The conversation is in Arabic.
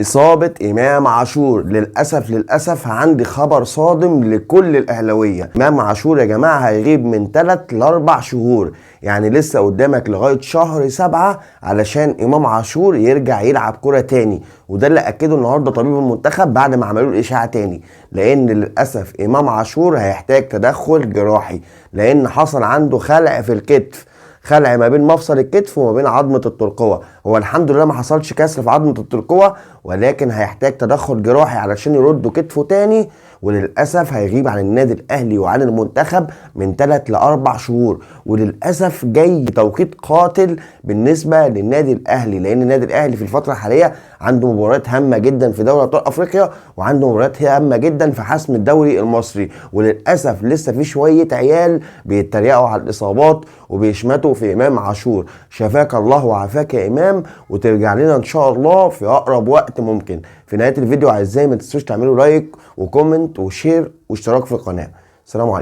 إصابة إمام عاشور. للأسف عندي خبر صادم لكل الأهلاوية. إمام عاشور يا جماعة هيغيب من 3 ل 4 شهور، يعني لسه قدامك لغاية شهر 7 علشان إمام عاشور يرجع يلعب كرة تاني. وده اللي أكده النهاردة طبيب المنتخب بعد ما عملوا الإشاعة تاني، لأن للأسف إمام عاشور هيحتاج تدخل جراحي، لأن حصل عنده خلع في الكتف، خلع ما بين مفصل الكتف وما بين عظمة الترقوة. هو الحمد لله ما حصلش كسر في عظمة الترقوة، ولكن هيحتاج تدخل جراحي علشان يرد كتفه تاني، وللأسف هيغيب عن النادي الأهلي وعن المنتخب من 3 ل 4 شهور. وللأسف جاي توقيت قاتل بالنسبة للنادي الأهلي، لأن النادي الأهلي في الفترة الحالية عنده مباريات هامة جدا في دوري أبطال أفريقيا، وعنده مباريات هامة جدا في حسم الدوري المصري. وللأسف لسه في شوية عيال بيتريقوا على الإصابات وبيشمتوا في إمام عاشور. شفاك الله وعافاك يا إمام، وترجع لنا إن شاء الله في أقرب وقت ممكن. في نهاية الفيديو أعزائي ما تنسوش تعملوا لايك وكومنت وشير واشتراك في القناة. السلام عليكم.